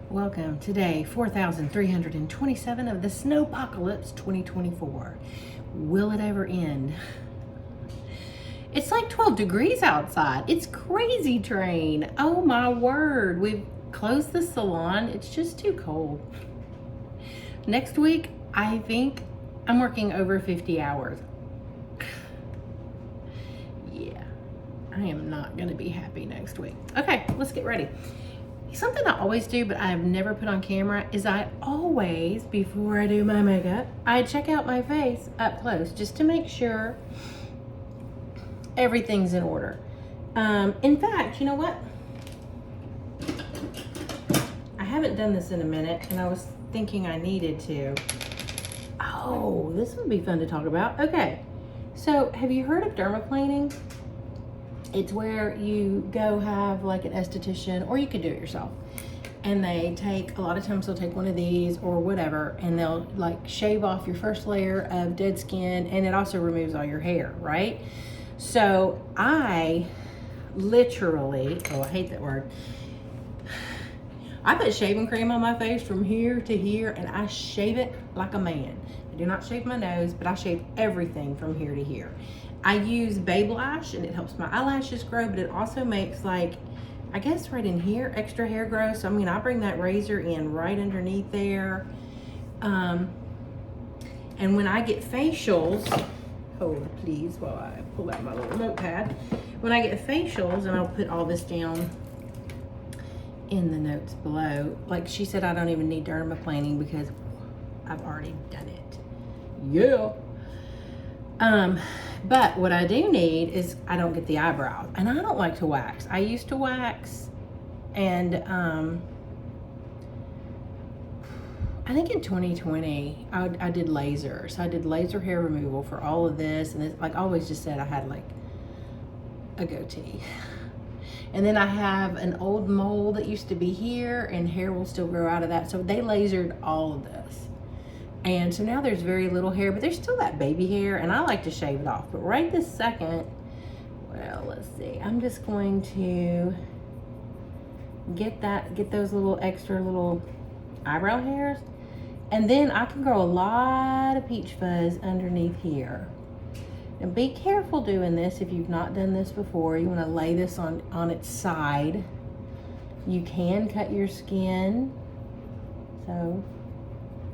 Welcome to day 4,327 of the Snowpocalypse 2024. Will it ever end? It's like 12 degrees outside. It's crazy train. Oh my word. We've closed the salon. It's just too cold. Next week, I think I'm working over 50 hours. Yeah, I am not going to be happy next week. Okay, let's get ready. Something I always do, but I have never put on camera, is I always, before I do my makeup, I check out my face up close just to make sure everything's in order. In fact, you know what? I haven't done this in a minute, and I was thinking I needed to. Oh, this would be fun to talk about. Okay, so have you heard of dermaplaning? It's where you go have like an esthetician, or you could do it yourself. And they take, a lot of times they'll take one of these or whatever, and they'll like shave off your first layer of dead skin, and it also removes all your hair, right? So I literally, oh, I hate that word. I put shaving cream on my face from here to here, and I shave it like a man. I do not shave my nose, but I shave everything from here to here. I use Babe Lash, and it helps my eyelashes grow, but it also makes, like, I guess right in here, extra hair grow. So, I mean, I bring that razor in right underneath there. And when I get facials, hold please while I pull out my little notepad. When I get facials, and I'll put all this down in the notes below. Like she said, I don't even need dermaplaning because I've already done it. Yeah. But what I do need is, I don't get the eyebrows, and I don't like to wax. I used to wax, and I think in 2020 I did laser. So I did laser hair removal for all of this, and it's like I always just said I had like a goatee. And then I have an old mole that used to be here, and hair will still grow out of that. So they lasered all of this. And so now there's very little hair, but there's still that baby hair, and I like to shave it off. But right this second, well, let's see. I'm just going to get those little extra little eyebrow hairs. And then I can grow a lot of peach fuzz underneath here. Now be careful doing this if you've not done this before. You want to lay this on its side. You can cut your skin.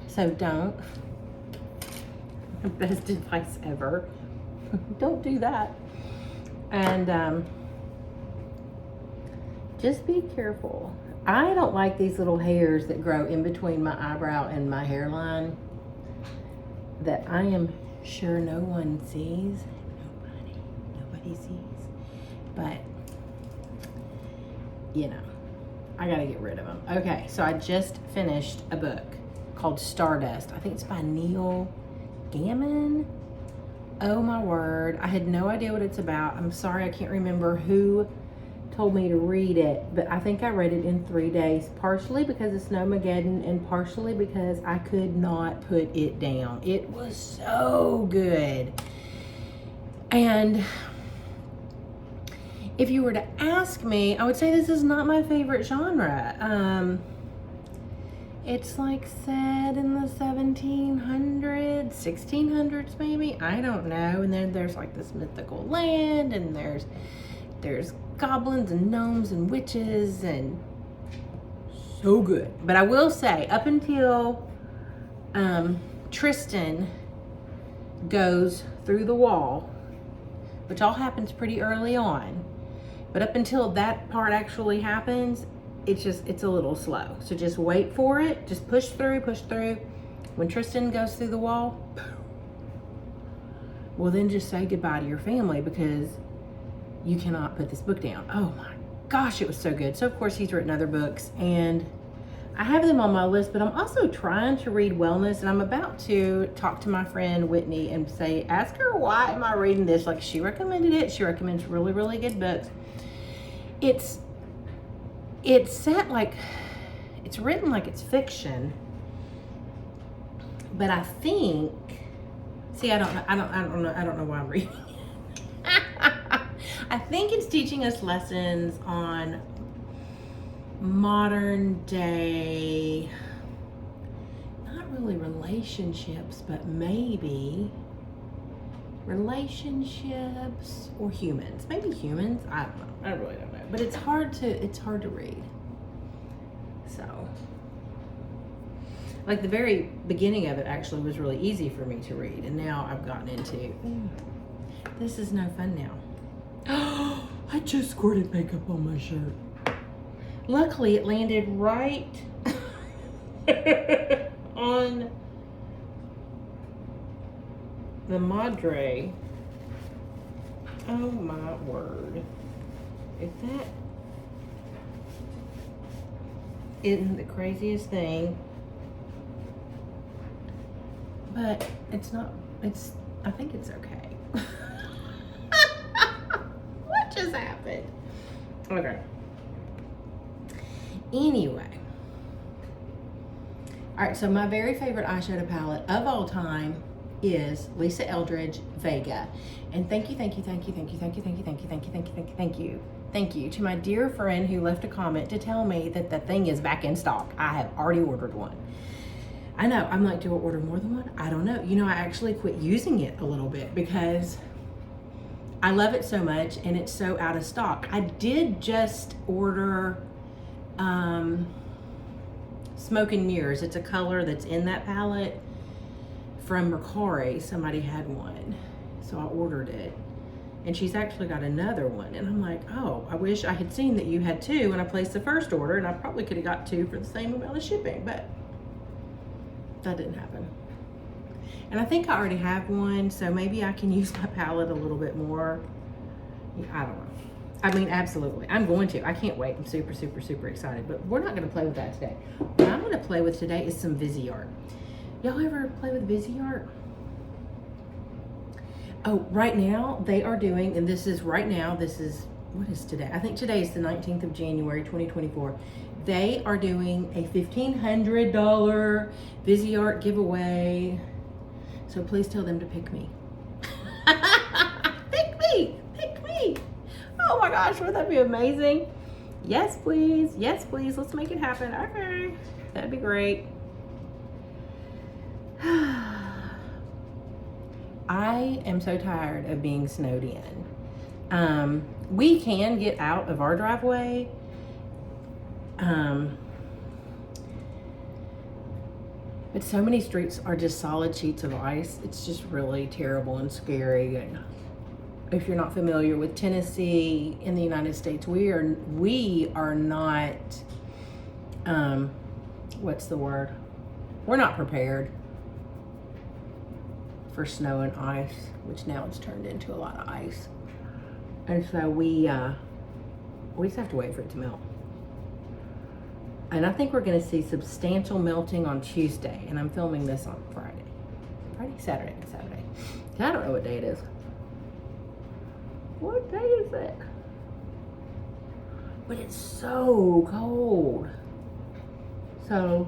So don't. Best advice ever. Don't do that. And just be careful. I don't like these little hairs that grow in between my eyebrow and my hairline that I am sure no one sees. Nobody sees. But, you know, I gotta get rid of them. Okay, so I just finished a book called Stardust. I think it's by Neil Gaiman. Oh my word. I had no idea what it's about. I'm sorry, I can't remember who told me to read it, but I think I read it in 3 days, partially because it's Snowmageddon and partially because I could not put it down. It was so good. And if you were to ask me, I would say this is not my favorite genre. It's like set in the 1700s, 1600s maybe, I don't know. And then there's like this mythical land, and there's goblins and gnomes and witches, and so good. But I will say, up until Tristan goes through the wall, which all happens pretty early on, but up until that part actually happens, it's a little slow. So just wait for it. Just push through. When Tristan goes through the wall, well, then just say goodbye to your family, because you cannot put this book down. Oh my gosh, it was so good. So of course he's written other books, and I have them on my list, but I'm also trying to read wellness, and I'm about to talk to my friend Whitney and ask her, why am I reading this? Like, she recommended it. She recommends really, really good books. It's set like, it's written like it's fiction, but I think, see, I don't know why I'm reading it. I think it's teaching us lessons on modern day, not really relationships, but maybe relationships or humans. Maybe humans, I don't know. I really don't know. But it's hard to read. So, like the very beginning of it actually was really easy for me to read, and now I've gotten into, this is no fun now. I just squirted makeup on my shirt. Luckily, it landed right on the madre. Oh my word. If that isn't the craziest thing, but it's not, I think it's okay. What just happened? Okay. Anyway. All right, so my very favorite eyeshadow palette of all time is Lisa Eldridge Vega. And thank you to my dear friend who left a comment to tell me that the thing is back in stock. I have already ordered one. I know, I'm like, do I order more than one? I don't know. You know, I actually quit using it a little bit because I love it so much and it's so out of stock. I did just order Smoke and Mirrors. It's a color that's in that palette from Mercari. Somebody had one, so I ordered it. And she's actually got another one. And I'm like, oh, I wish I had seen that you had two when I placed the first order, and I probably could have got two for the same amount of shipping, but that didn't happen. And I think I already have one, so maybe I can use my palette a little bit more. I don't know. I mean, absolutely. I'm going to. I can't wait. I'm super excited. But we're not going to play with that today. What I'm going to play with today is some Viseart. Y'all ever play with Viseart? Oh, right now they are doing, and this is right now, this is, what is today? I think today is the 19th of January, 2024. They are doing a $1,500 Viseart giveaway. So please tell them to pick me. Pick me! Pick me! Oh my gosh, would that be amazing? Yes, please. Yes, please. Let's make it happen. Okay. That'd be great. I am so tired of being snowed in. We can get out of our driveway. But so many streets are just solid sheets of ice. It's just really terrible and scary. And if you're not familiar with Tennessee in the United States, we are not, what's the word? We're not prepared for snow and ice, which now it's turned into a lot of ice. And so we just have to wait for it to melt. And I think we're gonna see substantial melting on Tuesday, and I'm filming this on Saturday. I don't know what day it is. What day is it? But it's so cold. So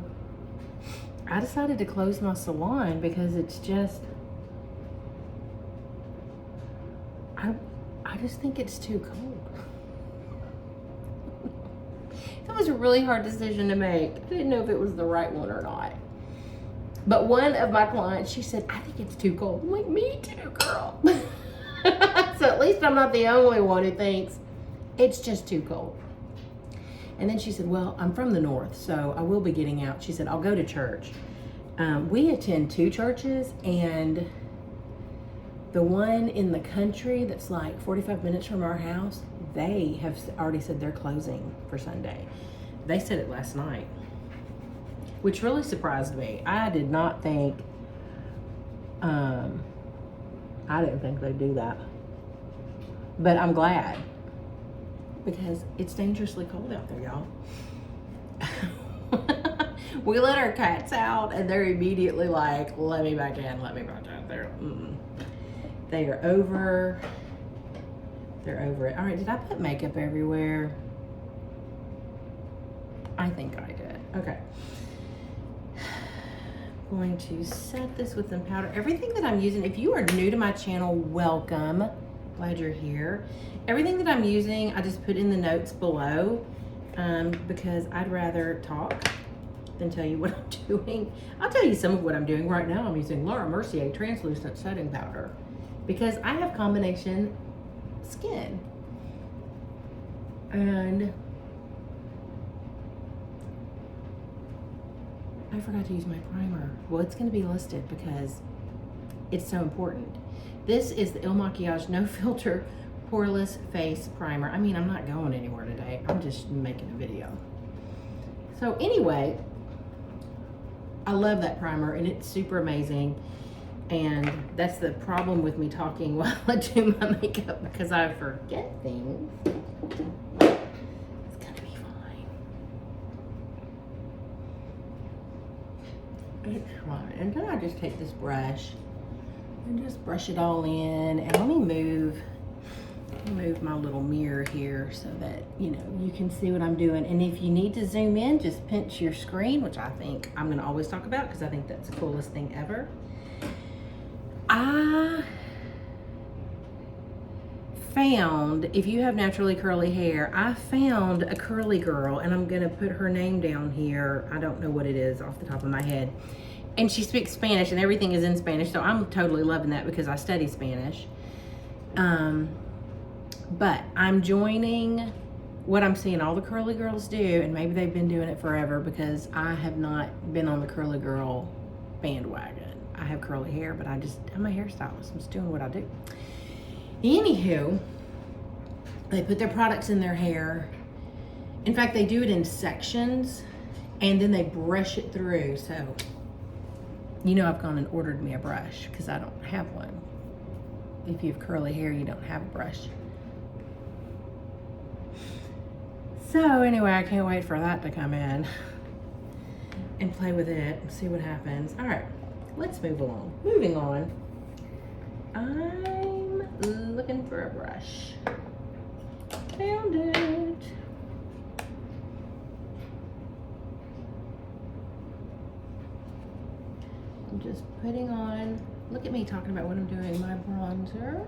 I decided to close my salon because it's just, I just think it's too cold. That was a really hard decision to make. I didn't know if it was the right one or not. But one of my clients, she said, I think it's too cold. I'm like, me too, girl. So at least I'm not the only one who thinks it's just too cold. And then she said, well, I'm from the north, so I will be getting out. She said, I'll go to church. We attend 2 churches, and the one in the country that's like 45 minutes from our house, they have already said they're closing for Sunday. They said it last night, which really surprised me. I did not think, I didn't think they'd do that. But I'm glad, because it's dangerously cold out there, y'all. We let our cats out, and they're immediately like, let me back in. They are over. They're over it. All right, did I put makeup everywhere? I think I did. Okay. I'm going to set this with some powder. Everything that I'm using, if you are new to my channel, welcome. Glad you're here. Everything that I'm using, I just put in the notes below. because I'd rather talk than tell you what I'm doing. I'll tell you some of what I'm doing right now. I'm using Laura Mercier translucent setting powder because I have combination skin. And I forgot to use my primer. Well, it's going to be listed because it's so important. This is the Il Makiage No Filter Poreless Face Primer. I mean, I'm not going anywhere today. I'm just making a video. So anyway, I love that primer and it's super amazing. And that's the problem with me talking while I do my makeup because I forget things. It's gonna be fine. It's fine. And then I just take this brush and just brush it all in. And let me move my little mirror here so that, you know, you can see what I'm doing. And if you need to zoom in, just pinch your screen, which I think I'm gonna always talk about because I think that's the coolest thing ever. I found, if you have naturally curly hair, I found a curly girl, and I'm gonna put her name down here. I don't know what it is off the top of my head. And she speaks Spanish and everything is in Spanish, so I'm totally loving that because I study Spanish. But I'm joining what I'm seeing all the curly girls do, and maybe they've been doing it forever because I have not been on the curly girl bandwagon. I have curly hair, but I'm a hairstylist. I'm just doing what I do. Anywho, they put their products in their hair. In fact, they do it in sections, and then they brush it through. So, you know, I've gone and ordered me a brush because I don't have one. If you have curly hair, you don't have a brush. So anyway, I can't wait for that to come in and play with it and see what happens. All right, let's move along. Moving on, I'm looking for a brush. Found it. I'm just putting on, look at me talking about what I'm doing, my bronzer.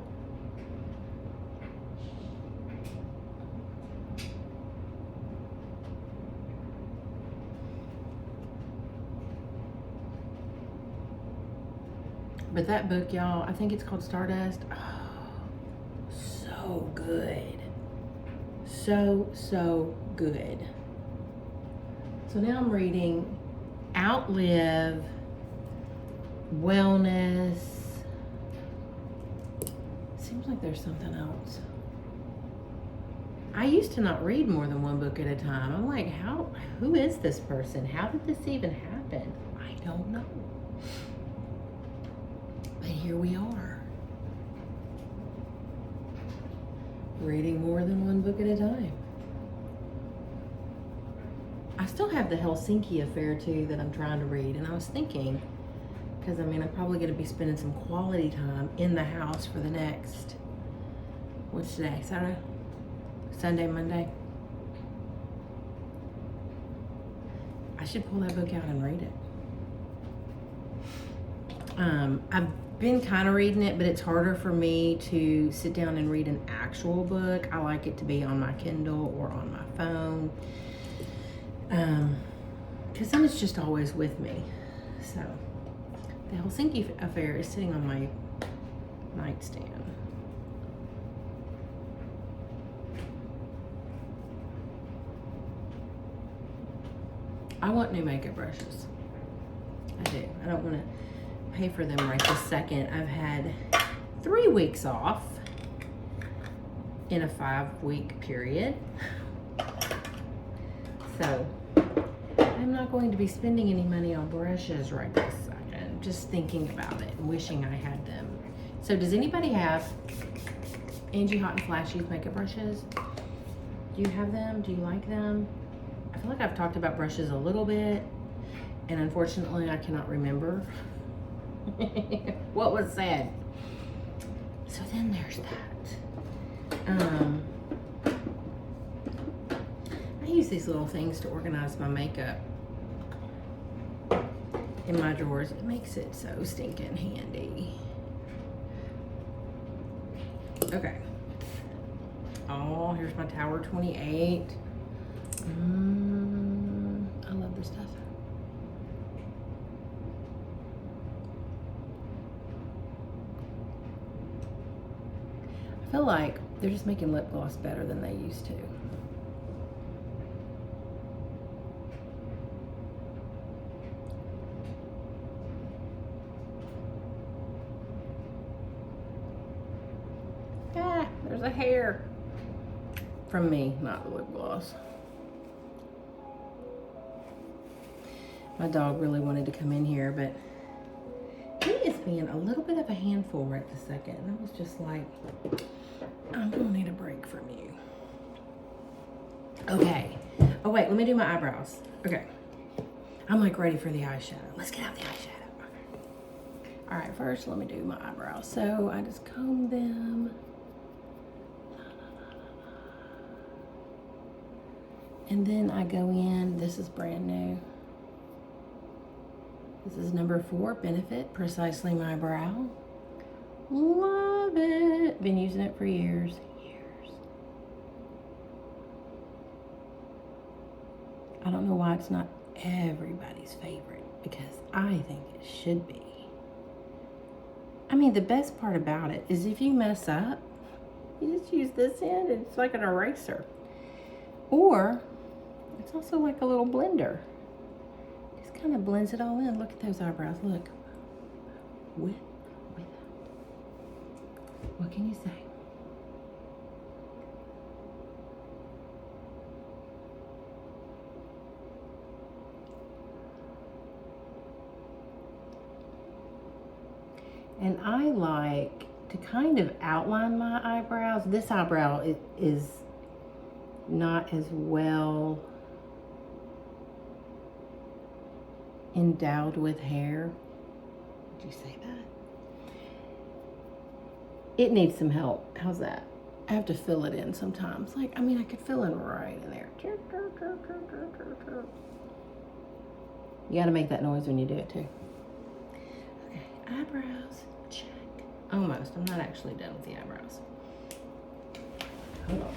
But that book, y'all, I think it's called Stardust. Oh, so good. So good. So now I'm reading Outlive, Wellness. Seems like there's something else. I used to not read more than one book at a time. I'm like, who is this person? How did this even happen? I don't know. But here we are, reading more than one book at a time. I still have the Helsinki Affair too that I'm trying to read, and I was thinking, because I mean I'm probably going to be spending some quality time in the house for the next, what's today, Saturday? Sunday, Monday? I should pull that book out and read it. I've been kind of reading it, but it's harder for me to sit down and read an actual book. I like it to be on my Kindle or on my phone, because then it's just always with me. So the Helsinki Affair is sitting on my nightstand. I want new makeup brushes. I do. I don't want to pay for them right this second. I've had 3 weeks off in a 5-week period. So I'm not going to be spending any money on brushes right this second. Just thinking about it and wishing I had them. So does anybody have Angie Hot and Flashy's makeup brushes? Do you have them? Do you like them? I feel like I've talked about brushes a little bit, and unfortunately I cannot remember what was said. So then there's that. I use these little things to organize my makeup in my drawers. It makes it so stinking handy. Okay. Oh, here's my Tower 28. I love this stuff. I feel like they're just making lip gloss better than they used to. Ah, there's a hair. From me, not the lip gloss. My dog really wanted to come in here, but he is being a little bit of a handful right this second. And I was just like, I'm gonna need a break from you. Okay. Oh wait, let me do my eyebrows. Okay. I'm like ready for the eyeshadow. Let's get out the eyeshadow. Okay. All right, first let me do my eyebrows. So I just comb them. And then I go in, this is brand new. This is number 4, Benefit Precisely My Brow. Love it. Been using it for years. I don't know why it's not everybody's favorite, because I think it should be. I mean, the best part about it is if you mess up, you just use this end and it's like an eraser. Or it's also like a little blender. Just kind of blends it all in. Look at those eyebrows, look. With, without. What can you say? And I like to kind of outline my eyebrows. This eyebrow is not as well endowed with hair. Did you say that? It needs some help. How's that? I have to fill it in sometimes. Like, I mean, I could fill in right in there. You gotta make that noise when you do it too. Okay, eyebrows, check. Almost, I'm not actually done with the eyebrows. Hold on.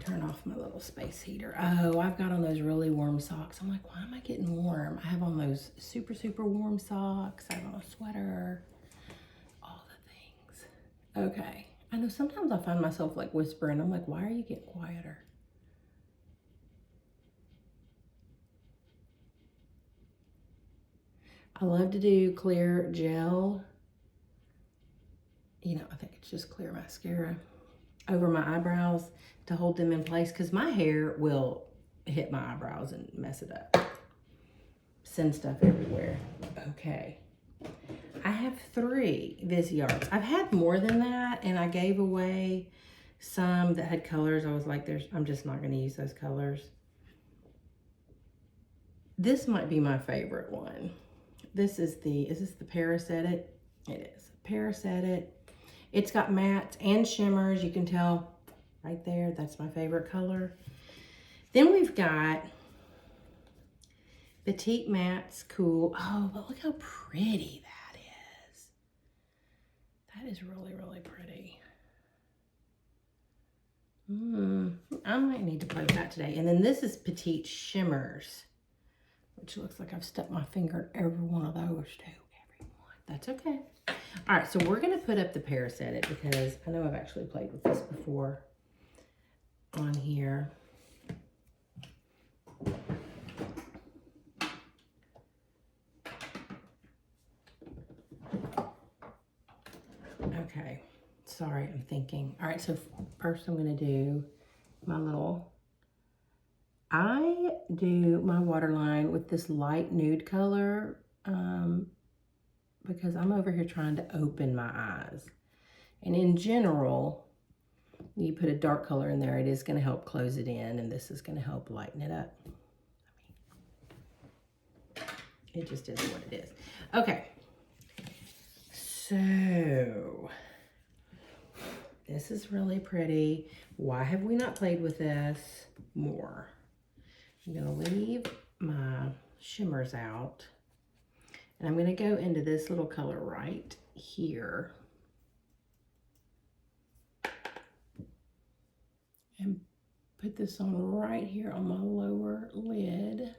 Turn off my little space heater. Oh, I've got on those really warm socks. I'm like, why am I getting warm? I have on those super, super warm socks. I have on a sweater, all the things. Okay, I know sometimes I find myself like whispering. I'm like, why are you getting quieter? I love to do clear gel. You know, I think it's just clear mascara over my eyebrows to hold them in place, because my hair will hit my eyebrows and mess it up. Send stuff everywhere. Okay. I have 3 Visearts. I've had more than that, and I gave away some that had colors. I was like, I'm just not going to use those colors. This might be my favorite one. This is this the Paris Edit? It is. Paris Edit. It's got mattes and shimmers. You can tell right there. That's my favorite color. Then we've got Petite Mattes Cool. Oh, but look how pretty that is. That is really, really pretty. I might need to play with that today. And then this is Petite Shimmers, which looks like I've stuck my finger in every one of those too. Every one. That's okay. All right, so we're going to put up the Paris Edit, because I know I've actually played with this before on here. Okay, sorry, I'm thinking. All right, so first I'm going to do my little... I do my waterline with this light nude color because I'm over here trying to open my eyes. And in general, you put a dark color in there, it is going to help close it in, and this is going to help lighten it up. It just is what it is. Okay. So, this is really pretty. Why have we not played with this more? I'm going to leave my shimmers out, and I'm going to go into this little color right here. and put this on right here on my lower lid.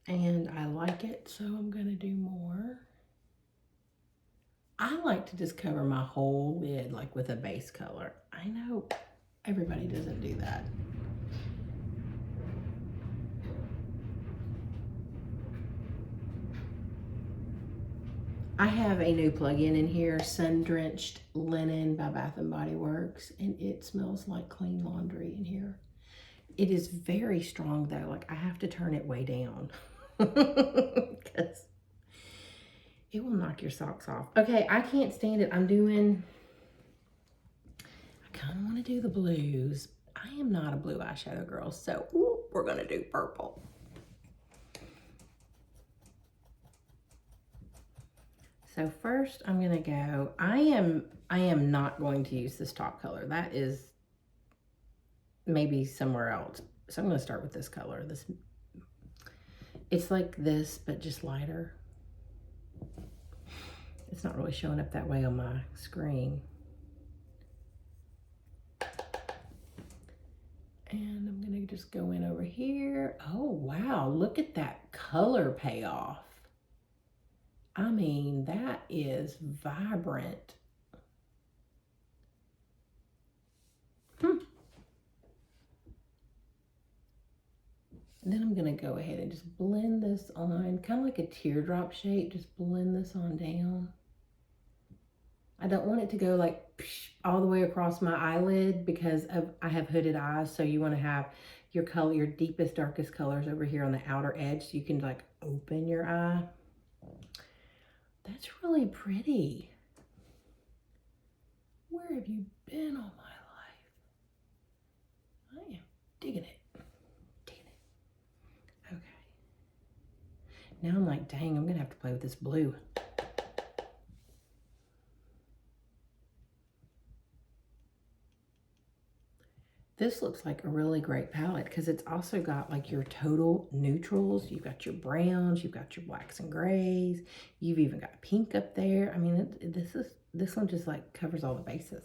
And I like it, so I'm gonna do more. I like to just cover my whole lid like with a base color. I know everybody doesn't do that. I have a new plug-in in here, Sun Drenched Linen by Bath & Body Works, and it smells like clean laundry in here. It is very strong though, like I have to turn it way down because it will knock your socks off. Okay, I can't stand it. I kind of want to do the blues. I am not a blue eyeshadow girl, so we're gonna do purple. So first I'm gonna go, I am not going to use this top color. That is maybe somewhere else. So I'm gonna start with this color. It's like this, but just lighter. It's not really showing up that way on my screen. And I'm gonna just go in over here. Oh wow, look at that color payoff. I mean, that is vibrant. And then I'm gonna go ahead and just blend this on, kind of like a teardrop shape, just blend this on down. I don't want it to go like all the way across my eyelid because I have hooded eyes, so you wanna have your color, your deepest, darkest colors over here on the outer edge so you can like open your eye. That's really pretty. Where have you been all my life? I am digging it. Digging it. Okay. Now I'm like, dang, I'm gonna have to play with this blue. This looks like a really great palette because it's also got like your total neutrals. You've got your browns, you've got your blacks and grays. You've even got pink up there. I mean, this one just like covers all the bases.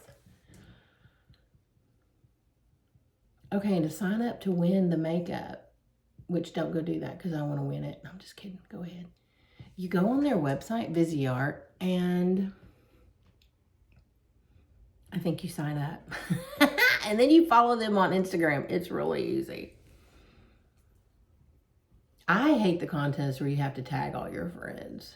Okay, and to sign up to win the makeup, which don't go do that because I want to win it. I'm just kidding. Go ahead. You go on their website, Viseart, and I think you sign up. And then you follow them on Instagram. It's really easy. I hate the contest where you have to tag all your friends.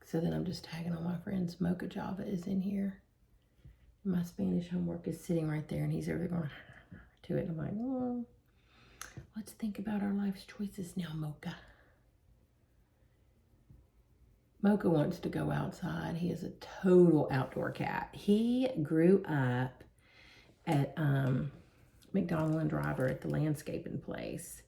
So then I'm just tagging all my friends. Mocha Java is in here. My Spanish homework is sitting right there and he's over there going to it. And I'm like, oh, let's think about our life's choices now, Mocha. Mocha wants to go outside. He is a total outdoor cat. He grew up at McDonald and Driver at the landscaping place.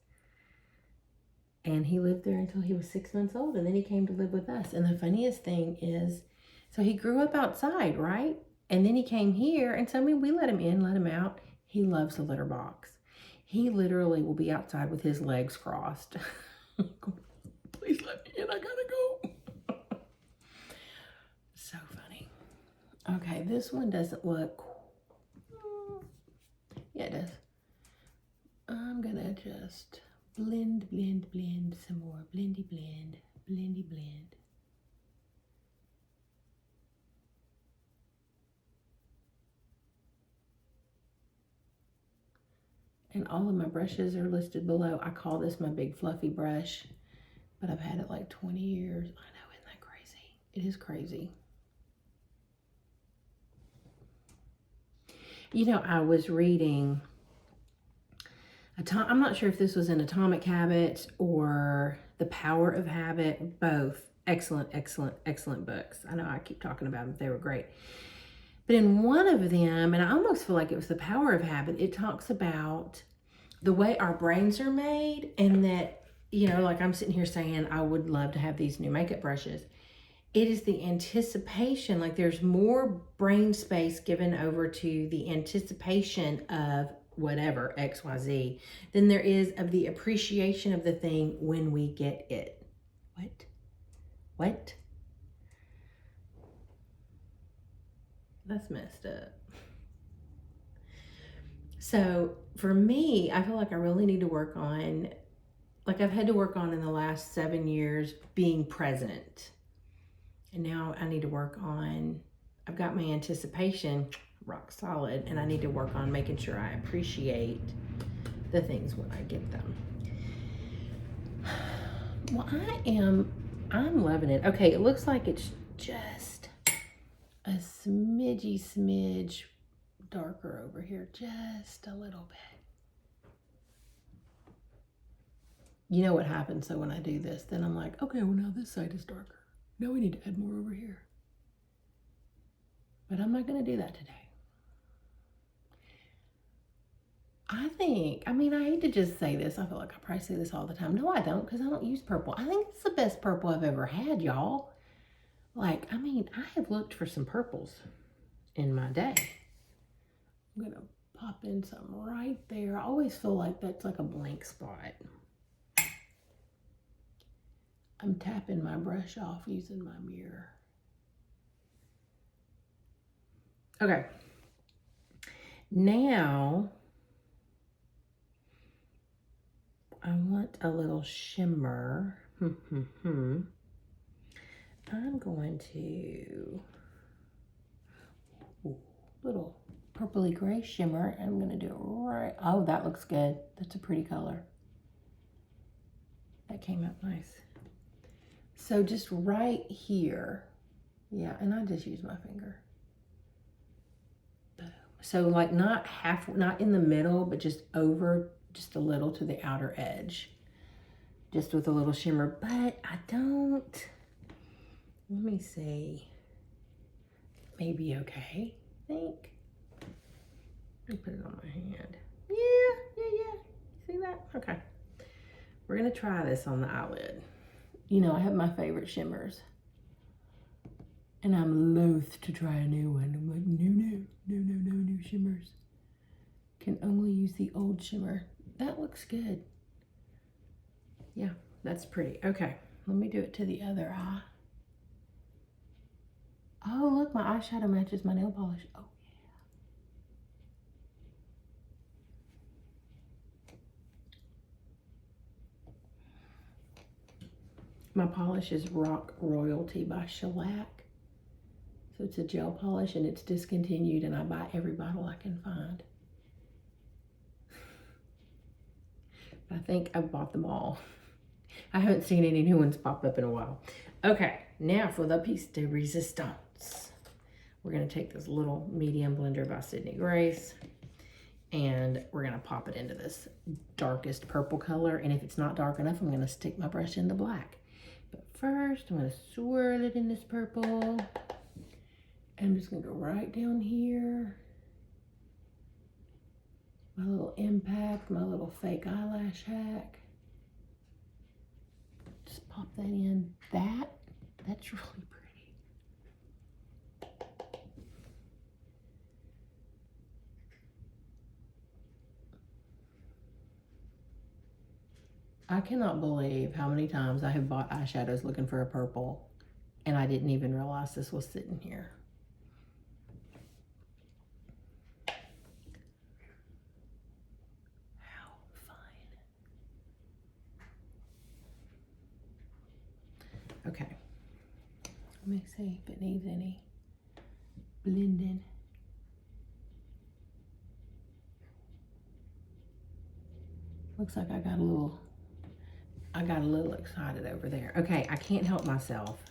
And he lived there until he was 6 months old. And then he came to live with us. And the funniest thing is, so he grew up outside, right? And then he came here. And so, I mean, we let him in, let him out. He loves the litter box. He literally will be outside with his legs crossed. Please let me in. I gotta go. So funny. Okay, this one doesn't look, yeah, it does. I'm gonna just blend, blend, blend some more. Blendy, blend, blendy, blend. And all of my brushes are listed below. I call this my big fluffy brush, but I've had it like 20 years. I know, isn't that crazy? It is crazy. You know, I was reading, I'm not sure if this was in Atomic Habits or The Power of Habit, both excellent, excellent, excellent books. I know I keep talking about them, they were great. But in one of them, and I almost feel like it was The Power of Habit, it talks about the way our brains are made and that, you know, like I'm sitting here saying, I would love to have these new makeup brushes. It is the anticipation, like there's more brain space given over to the anticipation of whatever, XYZ, than there is of the appreciation of the thing when we get it. What? That's messed up. So for me, I feel like I really need to work on, like I've had to work on in the last 7 years, being present. And now I need to work on, I've got my anticipation rock solid, and I need to work on making sure I appreciate the things when I get them. Well, I'm loving it. Okay, it looks like it's just a smidge darker over here, just a little bit. You know what happens, so when I do this, then I'm like, okay, well now this side is darker. Now we need to add more over here. But I'm not gonna do that today. I think, I mean, I hate to just say this. I feel like I probably say this all the time. No, I don't, because I don't use purple. I think it's the best purple I've ever had, y'all. Like, I mean, I have looked for some purples in my day. I'm gonna pop in some right there. I always feel like that's like a blank spot. I'm tapping my brush off using my mirror. Okay. Now, I want a little shimmer. I'm going to, little purpley gray shimmer. And I'm going to do it right. Oh, that looks good. That's a pretty color. That came out nice. So just right here. Yeah, and I just use my finger. So like not in the middle, but just over just a little to the outer edge. Just with a little shimmer, but I don't, let me see. Maybe okay, I think. Let me put it on my hand. Yeah. See that? Okay. We're gonna try this on the eyelid. You know, I have my favorite shimmers. And I'm loath to try a new one. I'm like, no new shimmers. Can only use the old shimmer. That looks good. Yeah, that's pretty. Okay, let me do it to the other eye. Oh, look, my eyeshadow matches my nail polish. Oh, yeah. My polish is Rock Royalty by Shellac. So it's a gel polish and it's discontinued, and I buy every bottle I can find. I think I've bought them all. I haven't seen any new ones pop up in a while. Okay, now for the piece de resistance. We're gonna take this little medium blender by Sydney Grace, and we're gonna pop it into this darkest purple color. And if it's not dark enough, I'm gonna stick my brush in the black. But first, I'm gonna swirl it in this purple. I'm just gonna go right down here. My little impact, my little fake eyelash hack. Just pop that in. That's really pretty. I cannot believe how many times I have bought eyeshadows looking for a purple, and I didn't even realize this was sitting here. Okay, let me see if it needs any blending. Looks like I got a little excited over there. Okay, I can't help myself.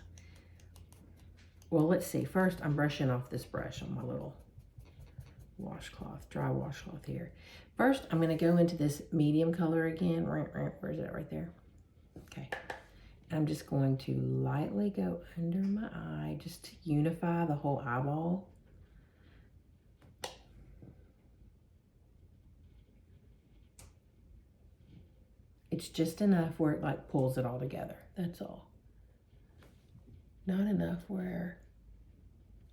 Well, let's see. First, I'm brushing off this brush on my little washcloth, dry washcloth here. First, I'm gonna go into this medium color again. Where is it? Right there. Okay. I'm just going to lightly go under my eye just to unify the whole eyeball. It's just enough where it like pulls it all together. That's all. Not enough where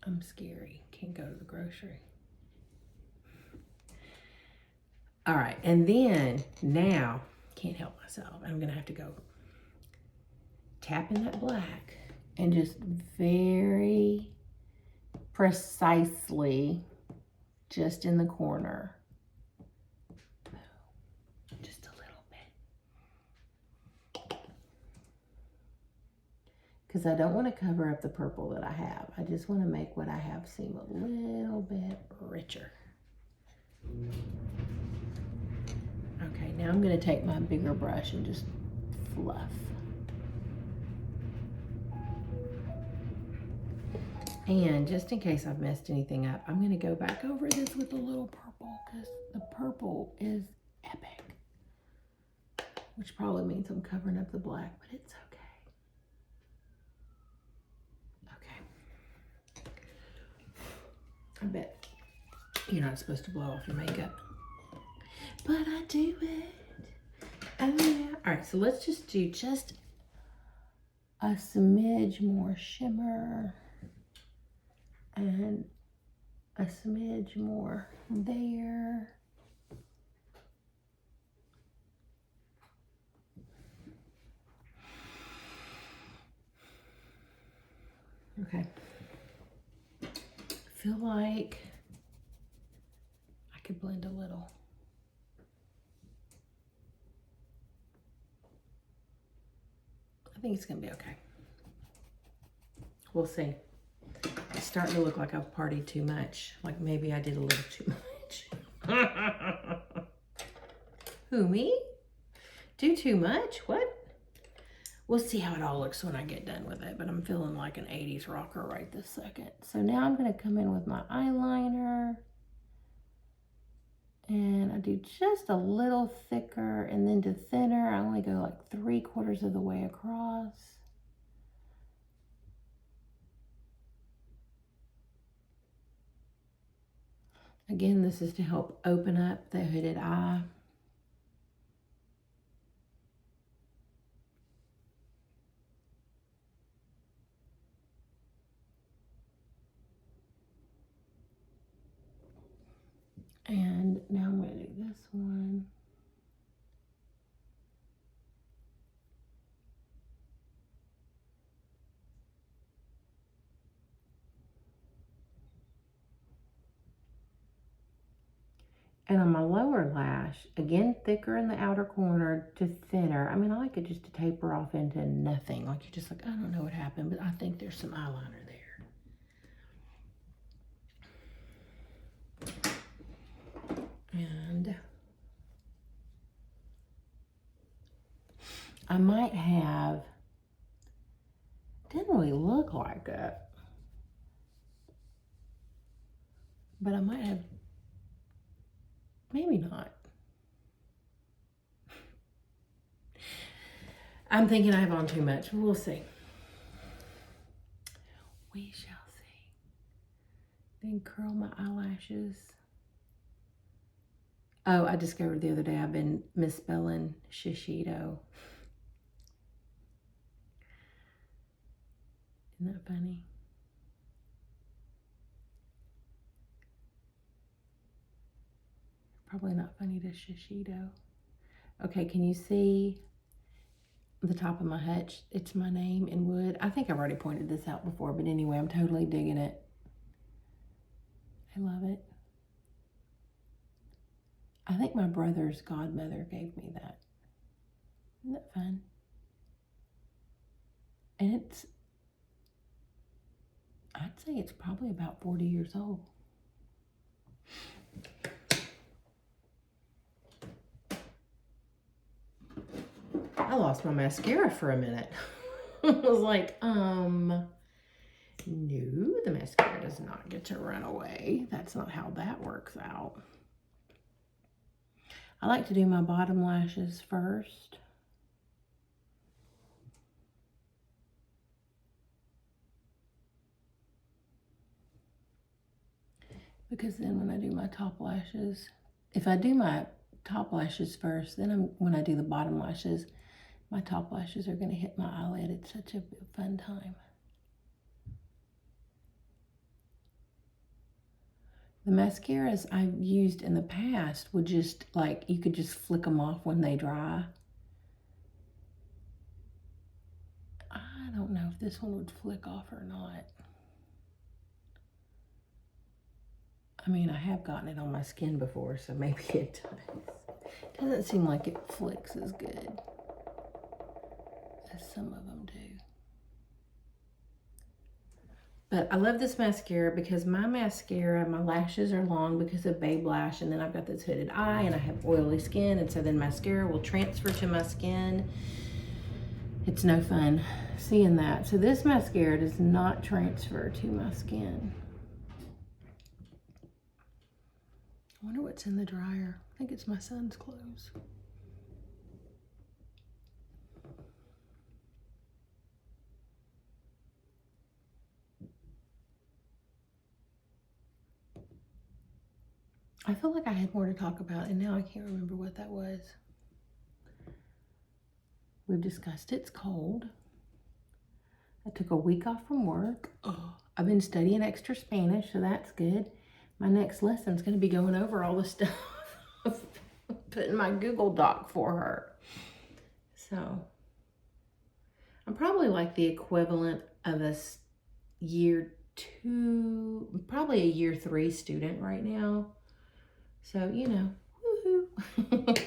I'm scary, can't go to the grocery. All right, and then now, can't help myself. I'm gonna have to go tap in that black and just very precisely just in the corner. Just a little bit. Because I don't want to cover up the purple that I have. I just want to make what I have seem a little bit richer. Okay, now I'm going to take my bigger brush and just fluff. And just in case I've messed anything up, I'm going to go back over this with a little purple because the purple is epic. Which probably means I'm covering up the black, but it's okay. Okay. I bet you're not supposed to blow off your makeup. But I do it. Oh yeah. All right, so let's just do just a smidge more shimmer. And a smidge more there. Okay. I feel like I could blend a little. I think it's gonna be okay. We'll see. It's starting to look like I've partied too much. Like maybe I did a little too much. Who, me? Do too much? What? We'll see how it all looks when I get done with it, but I'm feeling like an 80s rocker right this second. So now I'm gonna come in with my eyeliner. And I do just a little thicker and then to thinner. I only go like 3/4 of the way across. Again, this is to help open up the hooded eye. And now I'm going to do this one. And on my lower lash, again, thicker in the outer corner to thinner. I mean, I like it just to taper off into nothing. Like you're just like, I don't know what happened, but I think there's some eyeliner there. And I might have, didn't really look like it, but I might have, maybe not. I'm thinking I have on too much. We'll see. We shall see. Then curl my eyelashes. Oh, I discovered the other day I've been misspelling Shishido. Isn't that funny? Probably not funny to Shishido. Okay, can you see the top of my hutch? It's my name in wood. I think I've already pointed this out before, but anyway, I'm totally digging it. I love it. I think my brother's godmother gave me that. Isn't that fun? And it's, I'd say it's probably about 40 years old. I lost my mascara for a minute. I was like, no, the mascara does not get to run away. That's not how that works out. I like to do my bottom lashes first. Because then when I do my top lashes, if I do my top lashes first, then when I do the bottom lashes, my top lashes are going to hit my eyelid. It's such a fun time. The mascaras I've used in the past would just, like, you could just flick them off when they dry. I don't know if this one would flick off or not. I mean, I have gotten it on my skin before, so maybe it does. It doesn't seem like it flicks as good as some of them do. But I love this mascara because my lashes are long because of Babe Lash, and then I've got this hooded eye, and I have oily skin, and so then mascara will transfer to my skin. It's no fun seeing that. So this mascara does not transfer to my skin. I wonder what's in the dryer. I think it's my son's clothes. I feel like I had more to talk about, and now I can't remember what that was. We've discussed it's cold. I took a week off from work. I've been studying extra Spanish, so that's good. My next lesson's going to be going over all the stuff, putting my Google Doc for her. So I'm probably like the equivalent of a year 2, probably a year 3 student right now. So, you know, woohoo.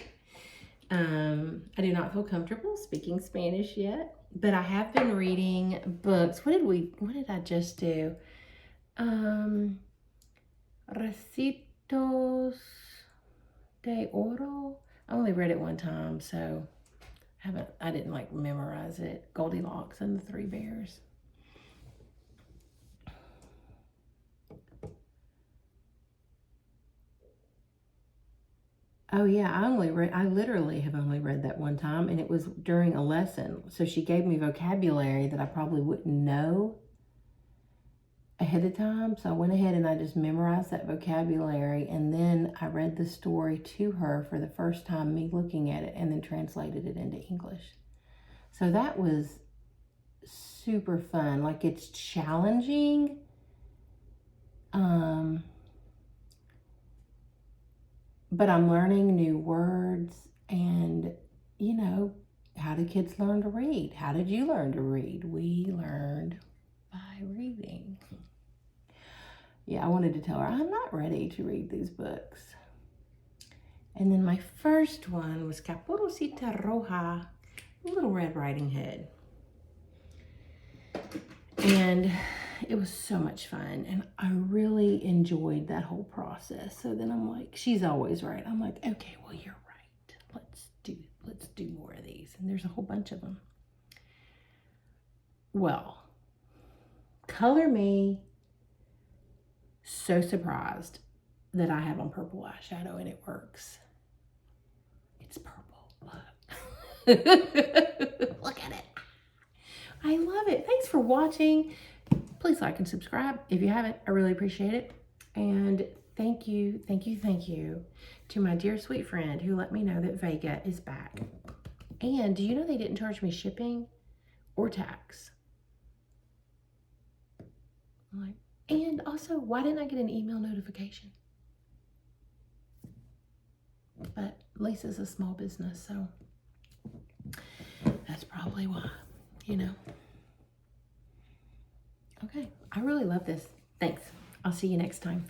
I do not feel comfortable speaking Spanish yet, but I have been reading books. What did I just do? Recitos de Oro. I only read it one time, so I didn't like memorize it. Goldilocks and the Three Bears. Oh yeah, I literally have only read that one time, and it was during a lesson. So she gave me vocabulary that I probably wouldn't know ahead of time. So I went ahead and I just memorized that vocabulary, and then I read the story to her for the first time, me looking at it, and then translated it into English. So that was super fun. Like, it's challenging. But I'm learning new words, and, you know, how do kids learn to read? How did you learn to read? We learned by reading. Yeah, I wanted to tell her, I'm not ready to read these books. And then my first one was Caperucita Roja, Little Red Riding Hood. And it was so much fun, and I really enjoyed that whole process. So then I'm like, she's always right. I'm like, okay, well, you're right. Let's do more of these. And there's a whole bunch of them. Well, color me so surprised that I have on purple eyeshadow and it works. It's purple. Look. Look at it. I love it. Thanks for watching. Please like and subscribe if you haven't. I really appreciate it. And thank you to my dear sweet friend who let me know that Vega is back. And do you know they didn't charge me shipping or tax? I'm like, and also, why didn't I get an email notification? But Lisa's a small business, so that's probably why, you know. Okay, I really love this. Thanks. I'll see you next time.